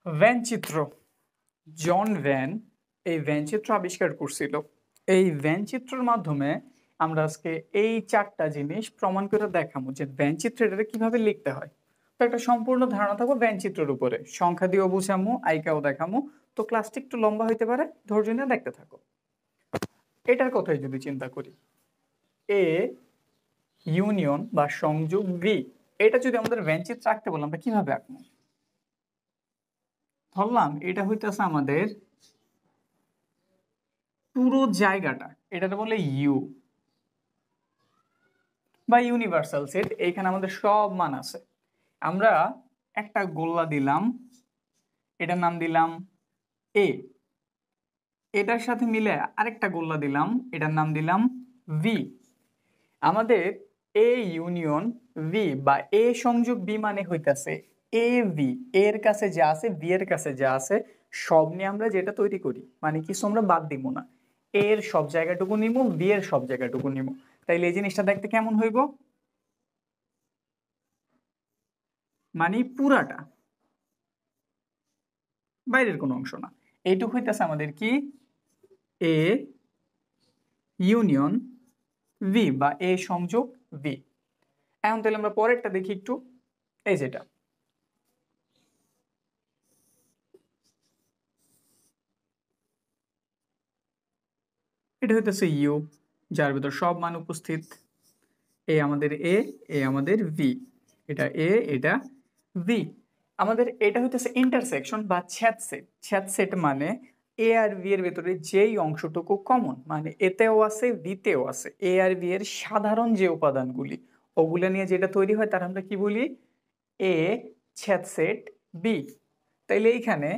Van চিত্র। জন van এই van চিত্র আবিষ্কার করছিল। এই ভ্যান চিত্রের মাধ্যমে আমরা আজকে এই চারটা জিনিস প্রমাণ করে দেখাবো যে ভ্যান চিত্রটা কিভাবে লিখতে হয়। তো একটা সম্পূর্ণ ধারণা থাকবো ভ্যান চিত্রের উপরে, সংখ্যা দিয়েও বুঝামো, আইকাও দেখামো। তো ক্লাসটি একটু লম্বা হইতে পারে, ধৈর্য নিয়ে দেখতে থাকো। এটার কথাই যদি চিন্তা করি, এ ইউনিয়ন বা সংযোগ বি, এটা যদি আমাদের ভ্যান চিত্র আঁকতে বললাম আমরা কিভাবে আঁকবো? ধরলাম এটা হইতেছে আমাদের পুরো জায়গাটা, এটাতে বলে ইউ বা ইউনিভার্সাল সেট। এইখানে আমাদের সব মান আছে। আমরা একটা গোল্লা দিলাম, এটার নাম দিলাম এ। এটার সাথে মিলে আরেকটা গোল্লা দিলাম, এটার নাম দিলাম ভি। আমাদের এ ইউনিয়ন ভি বা এ সংযোগ বি মানে হইতাছে এ ভি, এর কাছে যা আছে ভি এর কাছে যা আছে সব নিয়ে আমরা যেটা তৈরি করি, মানে কিছু আমরা বাদ দিব না। এর সব জায়গাটুকু নিব, ভি এর সব জায়গাটুকু নিব। তাইলে এই জিনিসটা দেখতে কেমন হইব? মানে পুরাটা, বাইরের কোনো অংশ না। এইটুকু হইতেছে আমাদের কি এ ইউনিয়ন ভি বা এ সংযোগ ভি। এখন তাহলে আমরা পরেরটা দেখি একটু। এই যেটা, এটা হইতেছে ইউ, যার ভিতর সব মান উপস্থিত। এ আমাদের এ আমাদের ভি, এটা এ এটা ভি। আমাদের এটা হইতেছে ইন্টারসেকশন বা ছেদ সেট। ছেদ সেট মানে এ আর ভি এর ভেতরে যেই অংশটুকু কমন, মানে এতেও আছে ভিতেও আছে, এ আর ভি এর সাধারণ যে উপাদানগুলি ওগুলা নিয়ে যেটা তৈরি হয় তার আমরা কি বলি? এ ছেদ সেট বি। তাইলে এইখানে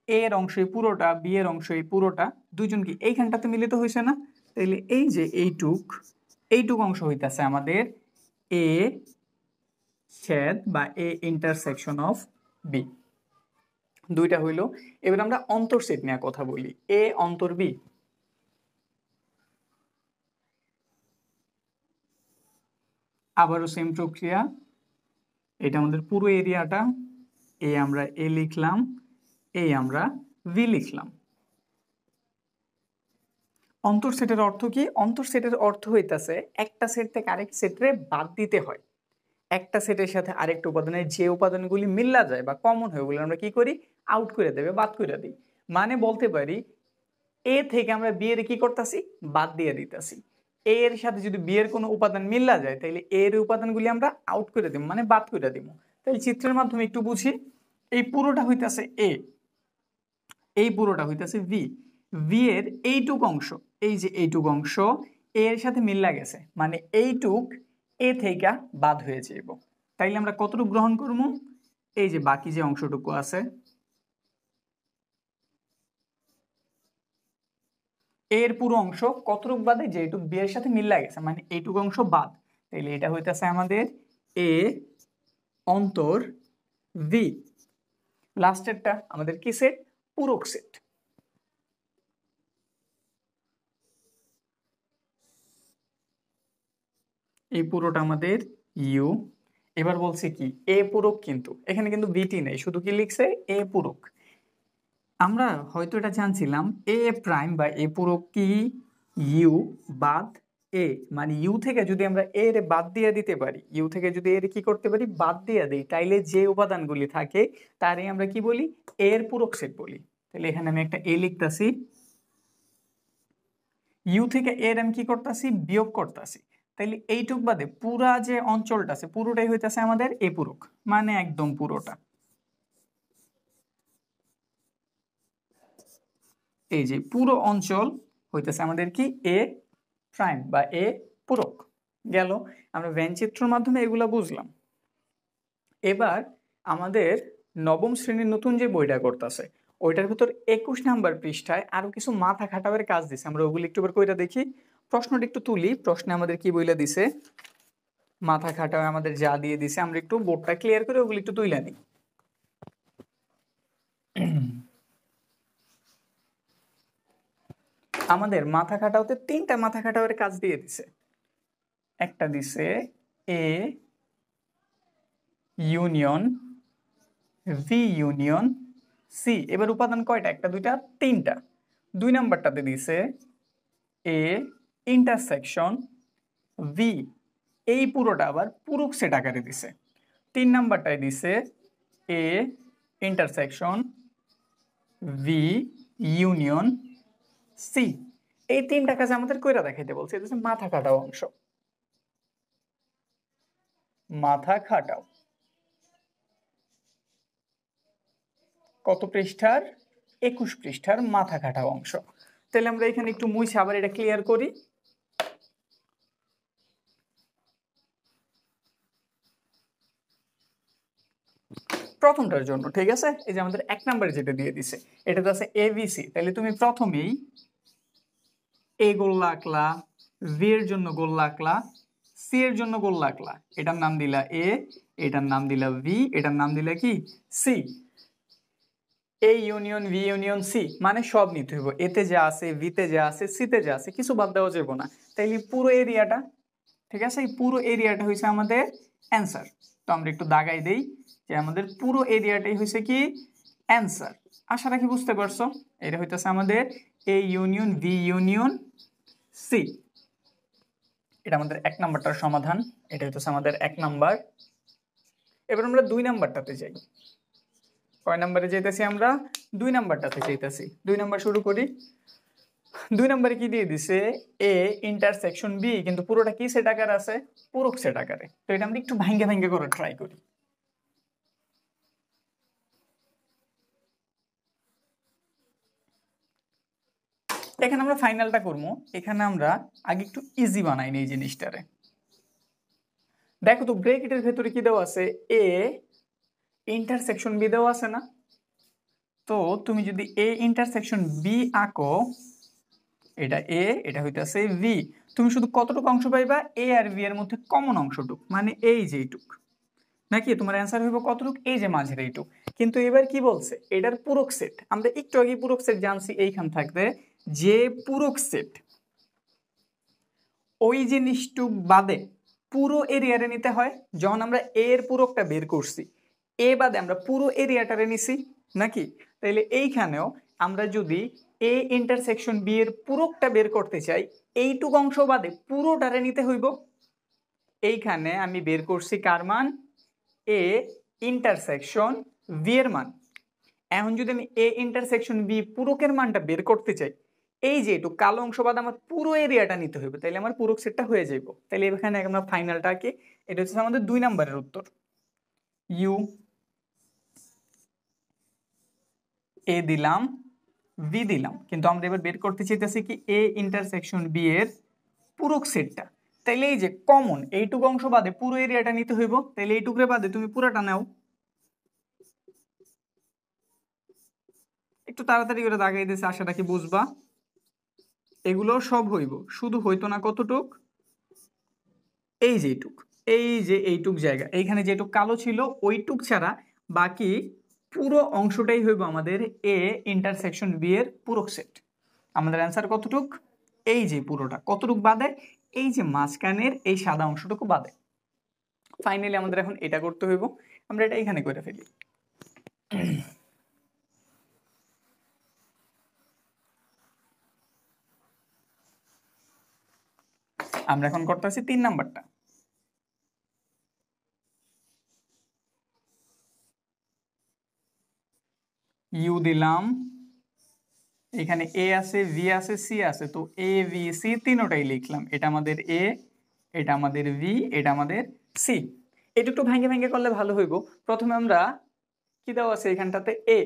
এ এর অংশ এই পুরোটা, বি এর অংশ এই পুরোটা, দুইজন কি এইখানটাতে মিলিত হয়েছে না? তাইলে এই যে এইটুক অংশ হইতাছে আমাদের এ ছেদ বা এ ইন্টারসেকশন অফ বি। দুইটা হইল। এবার আমরা অন্তর সেট নিয়ে কথা বলি, এ অন্তর বি। আবারও সেম প্রক্রিয়া, এটা আমাদের পুরো এরিয়াটা, এ আমরা এ লিখলাম, এই আমরা ভি লিখলাম। অন্তর সেটের অর্থ কি? অন্তর সেটের অর্থ হইতাছে একটা সেট থেকে আরেক সেটে বাদ দিতে হয়। একটা সেটের সাথে আরেকটা উপাদানের যে উপাদানগুলি মিল্লা যায় বা কমন হয় ওগুলো আমরা কি করি? আউট করে দেবে, বাদ করে দিই। মানে বলতে পারি এ থেকে আমরা বি এর কি করতেছি? বাদ দিয়ে দিতেছি। এ এর সাথে যদি বি এর কোনো উপাদান মিল্লা যায় তাহলে এর উপাদানগুলি আমরা আউট করে দিব, মানে বাদ করে দিব। তাই চিত্রের মাধ্যমে একটু বুঝি। এই পুরোটা হইতাছে এ, এই পুরোটা হইতাছে ভি। ভি এর এইটুক অংশ, এই যে এইটুক অংশ এর সাথে মিল্লা গেছে, মানে এইটুক এ থেকে বাদ হয়ে যাইব। তাইলে আমরা কতটুকু গ্রহণ করব? এই যে বাকি যে অংশটুকু আছে এর পুরো অংশ কতটুক বাদে? যেটুক বি এর সাথে মিল্লা গেছে, মানে এইটুকু অংশ বাদ। তাইলে এটা হইতাছে আমাদের এ অন্তর ভি। লাস্টেরটা আমাদের কি সেট? পূরক সেট। এই পুরোটা আমাদের ইউ। এবার বলছি কি এ পূরক, কিন্তু এখানে কিন্তু বিটি নেই, শুধু কি লিখছে এ পূরক। আমরা হয়তো এটা জানছিলাম এ প্রাইম বা এ পূরক কি ইউ বাদ এ, মানে ইউ থেকে যদি আমরা এর বাদ দিয়ে দিতে পারি, ইউ থেকে যদি এর কি করতে পারি? বাদ দিয়ে দিই, তাইলে যে উপাদানগুলি থাকে তারই আমরা কি বলি? এর পূরক সেট বলি। তাহলে এখানে আমি একটা এ লিখতাছি, ইউ থেকে এর আমি কি করতেছি? বিয়োগ করতেছি। তাইলে এইটুক বাদে পুরা যে অঞ্চলটা আছে পুরোটাই হইতেছে আমাদের এ পূরক, মানে একদম পুরোটা। এই যে পুরো অঞ্চল হইতেছে আমাদের কি? এ প্রাইম বা এ পূরক। গেল, আমরা ভ্যান চিত্রের মাধ্যমে এগুলা বুঝলাম। এবার আমাদের নবম শ্রেণীর নতুন যে বইটা করতেছে ওইটার ভিতর 21 নাম্বার পৃষ্ঠায় আরো কিছু মাথা খাটাবের কাজ দিছে, আমরা ওগুলি একটু করে কইরা দেখি। প্রশ্নটা একটু তুলি, প্রশ্নে আমাদের কি বইলা দিছে, মাথা খাটাবে আমাদের যা দিয়ে দিছে আমরা একটু বোর্ডটা ক্লিয়ার করে ওগুলি একটু তুইলা নিই। আমাদের মাথা খাটাওতে 3টা মাথা খাটাওয়ের কাজ দিয়ে দিছে। একটা দিছে A union B union C. এবার উপাদান কয়টা? একটা, দুইটা, তিনটা। 2 নাম্বারটাতে দিছে এ ইন্টারসেকশন ভি, এই পুরোটা আবার পূরক সেট আকারে দিছে। 3 নাম্বারটায় দিছে A intersection B union C. এই তিনটা কাজ আমাদের কইরা দেখাইতে বলছে। এটা হচ্ছে মাথা কাটাও অংশ। মাথা খাটাও কত পৃষ্ঠার? 21 পৃষ্ঠার মাথা খাটাও অংশ। তাহলে আমরা এখানে একটু মুছে আবার এটা ক্লিয়ার করি। প্রথমটার জন্য ঠিক আছে, এই যে আমাদের 1 নম্বরে যেটা দিয়ে দিছে এটাতে আছে এবিসি। তাহলে তুমি প্রথমেই এ গোল আঁকলা, ভি এর জন্য গোল আঁকলা, সি এর জন্য গোল আঁকলা। এটার নাম দিলা এ, এটার নাম দিলা ভি, এটার নাম দিলা কি C. A union B union C মানে সব নিতে হইব। এতে যা আছে, ভিতে যা আছে, সিতে যা আছে, কিছু বাদ দেওয়া যাবে না। তাইলে পুরো এরিয়াটা, ঠিক আছে, এই পুরো এরিয়াটা হইছে আমাদের অ্যান্সার। তো আমরা একটু দাগাই দেই যে আমাদের পুরো এরিয়াটাই হইছে কি অ্যান্সার। আশা রাখি বুঝতে পারছো। এটা হইতেছে আমাদের A union B union C. এটা আমাদের 1 নাম্বারটার সমাধান। এটা হইতেছে আমাদের 1 নাম্বার। এবার আমরা 2 নাম্বারটাতে যাই। কয় নাম্বারে যাইতেছি আমরা? 2 নাম্বারটাতে যাইতেছি। 2 নাম্বার শুরু করি। 2 নাম্বারে কি দিয়ে দিছে? এ ইন্টারসেকশন বি, কিন্তু পুরোটা কি সেট আকারে আছে? পূরক সেট আকারে। তো এটা আমরা একটু ভাঙ্গে ভাঙ্গে করে ট্রাই করি। এখানে আমরা ফাইনালটা করবো। এখানে আমরা আগে একটু ইজি বানাই এই জিনিসটারে। দেখো তো ব্র্যাকেটের ভেতরে কি দেওয়া আছে? এ ইন্টারসেকশন বি দেওয়া আছে না? তো তুমি যদি এ ইন্টারসেকশন বি আঁকো, এটা এ, এটা হইতাছে ভি, তুমি শুধু কতটুকু অংশ পাইবা? এ আর ভি এর মধ্যে কমন অংশটুক, মানে এই যে এইটুক, নাকি তোমার অ্যান্সার হইব কতটুক? এই যে মাঝের এইটুক। কিন্তু এবার কি বলছে? এটার পূরক সেট। আমরা একটু আগে পূরক সেট জানছি এইখান থাকতে, যে পূরক সেট ওই জিনিসটুক বাদে পুরো এরিয়ারে নিতে হয়। যখন আমরা এ এর পূরকটা বের করছি, এ বাদে আমরা পুরো এরিয়াটারে নিছি নাকি? তাইলে এইখানেও আমরা যদি এ ইন্টারসেকশন বি এর পূরকটা বের করতে চাই, এইটুক অংশ বাদে পুরোটারে নিতে হইব। এইখানে আমি বের করছি কার মান? এ ইন্টারসেকশন বি এর মান। এখন যদি আমি এ ইন্টারসেকশন বি পূরকের মানটা বের করতে চাই, এই যে একটু কালো অংশ বাদ আমার পুরো এরিয়াটা নিতে হবে, তাইলে আমার পূরক সেটটা হয়ে যাইব। তাইলে এখানে আমরা ফাইনালটা কি? এটা হচ্ছে আমাদের 2 নাম্বারের উত্তর। ইউ এ দিলাম, বি দিলাম, কিন্তু আমরা এবার বের করতে চাইতেছি কি এ ইন্টারসেকশন বি এর পূরক সেটটা। তাইলে এই যে কমন এইটুকু অংশ বাদে পুরো এরিয়াটা নিতে হইব। তাইলে এইটুকুরে বাদে তুমি পুরোটা নাও। একটু তাড়াতাড়ি করে দাগাই দিয়েছে, আশাটা কি বুঝবা। এগুলো সব হইব, শুধু হইতো না কতটুক? এই যে এইটুক, এই যে এইটুক জায়গা, এইখানে যেটুক কালো ছিল ওইটুক ছাড়া বাকি পুরো অংশটাই হইব আমাদের এ ইন্টারসেকশন বি এর পূরক সেট। আমাদের অ্যান্সার কতটুক? এই যে পুরোটা। কতটুক বাদে? এই যে মাঝখানের এই সাদা অংশটুকু বাদে। ফাইনালি আমাদের এখন এটা করতে হইব। আমরা এটা এখানে করে ফেলি। আমরা এখন করতেছি 3 নাম্বারটা। ইউ দিলাম, এখানে এ আছে, ভি আছে, সি আছে। তো এ ভি সি তিনোটাই লিখলাম। এটা আমাদের এ, এটা আমাদের ভি, এটা আমাদের সি। এটা একটু ভেঙে ভেঙে করলে ভালো হইব। প্রথমে আমরা কি দেওয়া আছে এখানটাতে? এ।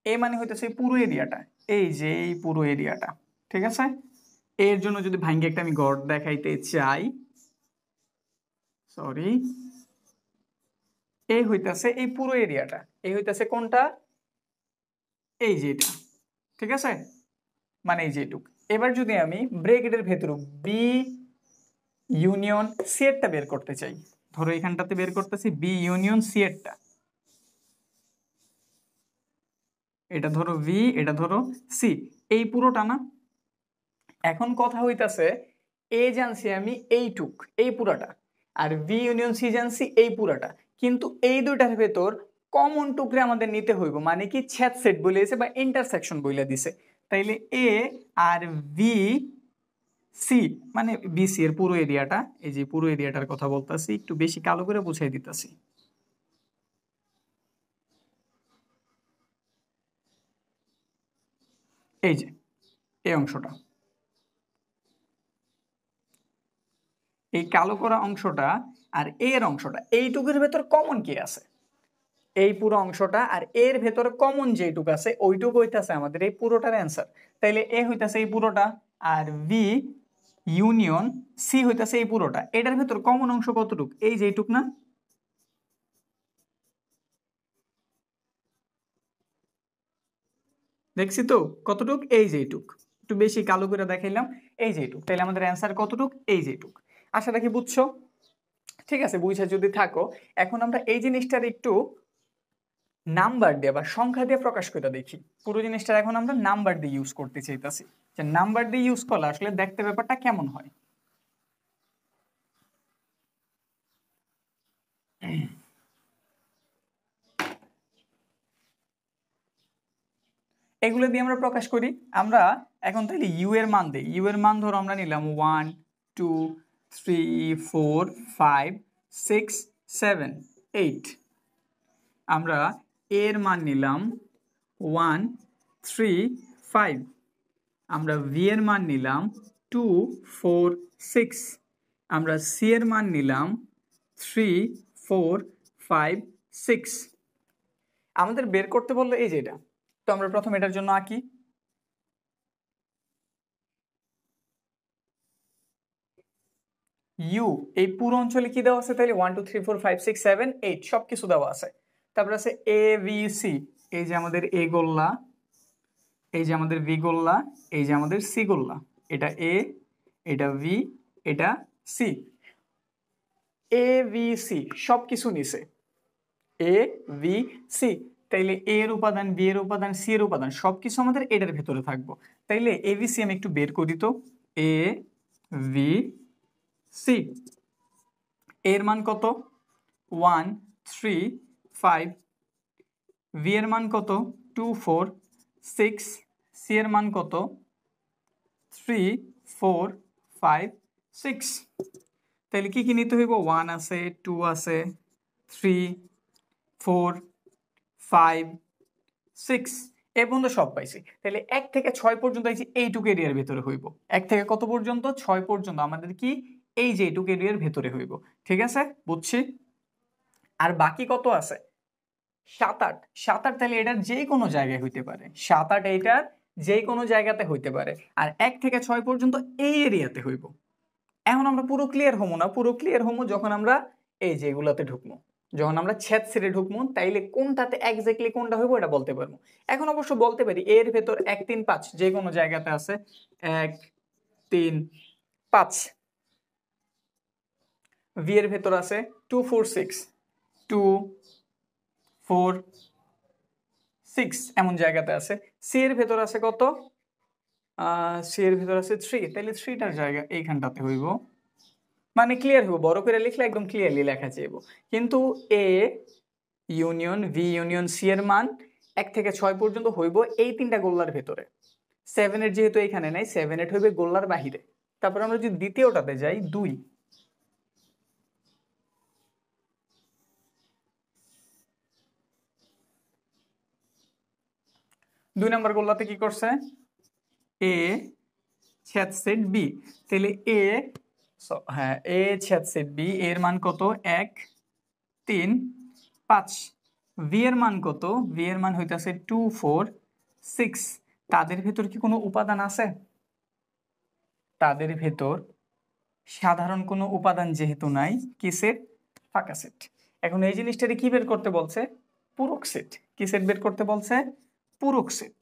এ মানে হইতেছে পুরো এরিয়াটা, এই যে এই পুরো এরিয়াটা, ঠিক আছে। এর জন্য যদি ভাঙ্গে একটা আমি গড় দেখাইতে চাই, সরি, এই হইতাছে এই পুরো এরিয়াটা। এই হইতাছে কোনটা? এই যে এটা, ঠিক আছে, মানে এই যে এটুক। এবার যদি আমি ব্র্যাকেটের ভেতর বি ইউনিয়ন সি এরটা বের করতে চাই, ধরো এখানটাতে বের করতেছি বি ইউনিয়ন সি এরটা। এটা ধরো ভি, এটা ধরো সি, এই পুরোটা না। এখন কথা হইতাছে এ জানছি আমি এইটুক, এই পুরাটা, আর বি ইউনিয়ন সি জানছি এই পুরাটা, কিন্তু এই দুইটার ভেতর কমন টুকরে আমাদের নিতে হইব, মানে কি ছেদ সেট বলে দিছে বা ইন্টারসেকশন বলে দিছে। তাইলে এ আর বি সি, মানে বিসি এর পুরো এরিয়াটা, এই যে পুরো এরিয়াটার কথা বলতাছি, একটু বেশি কালো করে বুঝাই দিতাছি। এই যে এই অংশটা, এই কালো করা অংশটা আর এর অংশটা, এইটুকুর ভেতর কমন কি আছে? এই পুরো অংশটা আর এর ভেতরে কমন যেটুকু আছে ওইটুকু হইতাছে আমাদের এই পুরোটার অ্যান্সার। তাইলে এ হইতাছে এই পুরোটা, আর বি ইউনিয়ন সি হইতাছে এই পুরোটা। এটার ভেতর কমন অংশ কতটুক? এই যে এইটুক না? দেখছি তো কতটুক? এই যে এইটুক, একটু বেশি কালো করে দেখাইলাম, এই যে এইটুক। তাইলে আমাদের অ্যান্সার কতটুক? এই যে এইটুক। আশা রাখি বুঝছো। ঠিক আছে, বুঝে যদি থাকো, এখন আমরা এই জিনিসটার একটু নাম্বার দিয়ে বা সংখ্যা দিয়ে প্রকাশ করে দেখি। পুরো জিনিসটা এখন আমরা নাম্বার দিয়ে ইউজ করতে চাইতেছি, যে নাম্বার দিয়ে ইউজ করলে আসলে দেখতে ব্যাপারটা কেমন হয়। এগুলো দিয়ে আমরা প্রকাশ করি। আমরা এখন তাহলে ইউ এর মান দিই। ইউ এর মান ধরো আমরা নিলাম 1 2 3 4 5 6 7 8। আমরা এর মান নিলাম 1 3 5। আমরা ভি এর মান নিলাম 2 4 6। আমরা সি এর মান নিলাম 3 4 5 6। আমাদের বের করতে বললো এই যে এটা, তো আমরা প্রথম এটার জন্য আঁকি। ইউ এই পুরো অঞ্চলে কি দেওয়া আছে? তাহলে 1 2 3 4 5 6 7 8 সবকিছু দেওয়া আছে। তারপর আছে এ বি সি, এই যে আমাদের এ গোল্লা, এই যে আমাদের বি গোল্লা, এই যে আমাদের সি গোল্লা। এটা এ, এটা ভি, এটা সি। এ বি সি সবকিছু নিছে, এ বি সি। তাইলে এ এর উপাদান, বি এর উপাদান, সি এর উপাদান সবকিছু আমাদের এটার ভেতরে থাকবো। তাইলে এ বি সি আমি একটু বের করি তো। এ বি সি এর মান কত? 1 3 5। ভি এর মান কত? 2 4 6। সি এর মান কত? 3 4 5 6। তাহলে কি কি নিতে হইব? 1 আছে, 2 আছে, 3 4 5 6, এ পর্যন্ত সব পাইছি। তাহলে 1 থেকে 6 পর্যন্ত এইটুকু এরিয়ার ভেতরে হইব। 1 থেকে কত পর্যন্ত? 6 পর্যন্ত আমাদের কি এই যে এইটুকু এরিয়ার ভেতরে হইব। ঠিক আছে, বুঝছি। আর বাকি কত আছে? 7 8। 7 8 তাহলে এটার যে কোনো জায়গায় হইতে পারে। 7 8 এইটার যে কোনো জায়গাতে হইতে পারে। আর 1 থেকে 6 পর্যন্ত এই এরিয়াতে হইব। এখন আমরা পুরো ক্লিয়ার হবো না, পুরো ক্লিয়ার হবো যখন আমরা এই যে এগুলাতে ঢুকবো, যখন আমরা ছেদ সেটে ঢুকবো, তাইলে কোনটাতে এক্স্যাক্টলি কোনটা হইব এটা বলতে পারবো। এখন অবশ্য বলতে পারি এর ভেতর 1 3 5 যে কোনো জায়গাতে আছে। 1 3 5। ভি এর ভেতর আছে 2 4 6, 2 4 6 এমন জায়গাতে আছে। সি এর ভেতর আছে কত? সি এর ভেতর আছে 3, তাহলে 3টার জায়গা এইখানটাতে হইব। মানে ক্লিয়ার হইব, বড় করে লিখলে একদম ক্লিয়ারলি লেখা যাইব। কিন্তু A union B union C এর মান 1 থেকে 6 পর্যন্ত হইব এই তিনটা গোল্লার ভেতরে। 7 8 যেহেতু এখানে নাই, 7 8 হইবে গোল্লার বাহিরে। তারপর আমরা যদি দ্বিতীয়টাতে যাই, 2 নম্বর গোল্লাতে কি করছে? এ ছেদ সেট বি। তাহলে এ, হ্যাঁ, এ ছেদ সেট বি এর মান কত? 1 3 5। ভি এর মান কত? ভি এর মান হইতাছে 2 4 6। তাদের ভেতর কি কোনো উপাদান আছে? তাদের ভেতর সাধারণ কোনো উপাদান যেহেতু নাই, কি সেট? ফাঁকা সেট। এখন এই জিনিসটারে কি বের করতে বলছে? পূরক সেট। কি সেট বের করতে বলছে? পূরক সেট।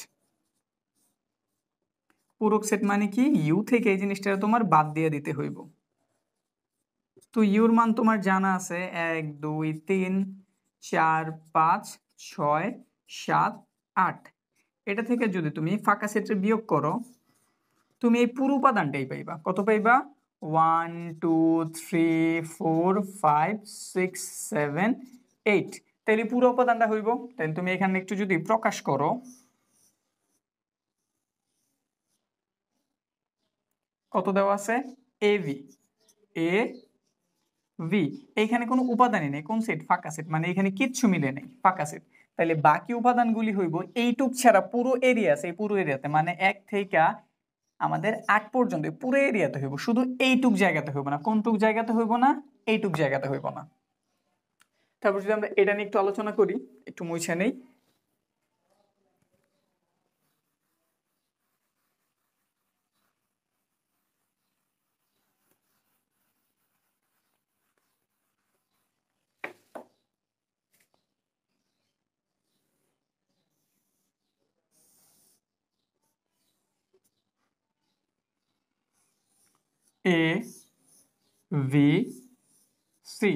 পূরক সেট মানে কি? ইউ থেকে এই জিনিসটা তোমার বাদ দিয়ে দিতে হইব। তো ইউর মান তোমার জানা আছে 1 2 3 4 5 6 7 8। এটা থেকে যদি তুমি ফাঁকা সেটের বিয়োগ করো, তুমি এই পুরো উপাদানটাই পাইবা। কত পাইবা? 1 2 3 4 5 6 7 8। তাহলে পুরো উপাদানটা হইব। তাহলে তুমি এখানে একটু যদি প্রকাশ করো, কত দেওয়া আছে, এবি, এ ভি। এইখানে কোনো উপাদানই নেই, কোন সেট, ফাঁকা সেট, মানে এখানে কিচ্ছু মিলে নেই, ফাঁকা সেট। তাহলে বাকি উপাদানগুলি হইব এইটুক ছাড়া পুরো এরিয়া আছে, এই পুরো এরিয়াতে মানে 1 থেকে আমাদের 8 পর্যন্ত পুরো এরিয়াতে হইব, শুধু এইটুক জায়গাতে হইব না। কোনটুক জায়গাতে হইব না, এইটুক জায়গাতে হইব না। তারপর যদি আমরা এটা নিয়ে একটু আলোচনা করি, একটু মুছে নেই। এ ভি সি,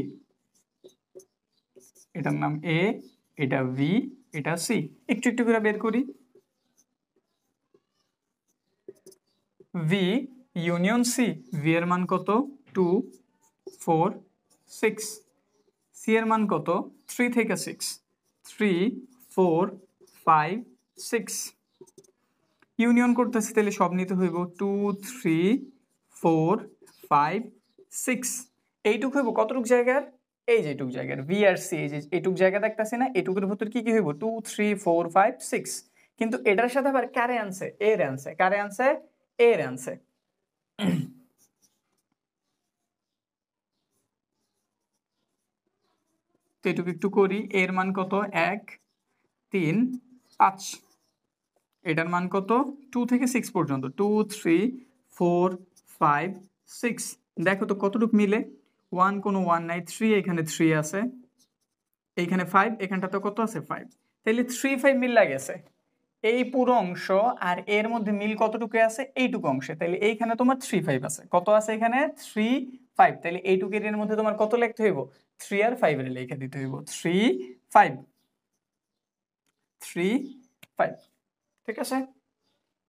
এটার নাম এ, এটা ভি, এটা সি। একটু একটু করে বের করি। ভি ইউনিয়ন সি, ভি এর মান কত, 2 4 6। সি এর মান কত, 3 থেকে 6, 3 4 5 6। ইউনিয়ন করতেছি, তাহলে সব নিতে হইব 2 3 4 5 6। এইটুক হইব কতটুক জায়গার, এই যে এইটুক জায়গার ভি আর সি, এই যে এইটুক জায়গা দেখতেছি না, এইটুকের ভিতর কি কি হইব, 2 3 4 5 6। কিন্তু এটার সাথে আবার কারে আনছে, এর আনছে, কারে আনছে, এর আনছে। তো এটুকু একটু করি। এর মান কত, 1 3 5। এটার মান কত, 2 থেকে 6 পর্যন্ত, 2 3 4 5 6। দেখো তো কতটুকু মিলে, 1 কোনো 1 নাই, 3 এখানে 3 আছে, এইখানে 5, এখানটাতে কত আছে, 5। তাহলে 3 5 মিল লাগেছে এই পুরো অংশ। আর এর মধ্যে মিল কতটুকু আছে, এইটুকু অংশে। তাহলে এইখানে তোমার 3 5 আছে, কত আছে এখানে, 3 5। তাহলে এইটুকু এর মধ্যে তোমার কত লিখতে হইব, 3 আর 5 এর লিখে দিতে হইব, 3 5 3 5। ঠিক আছে।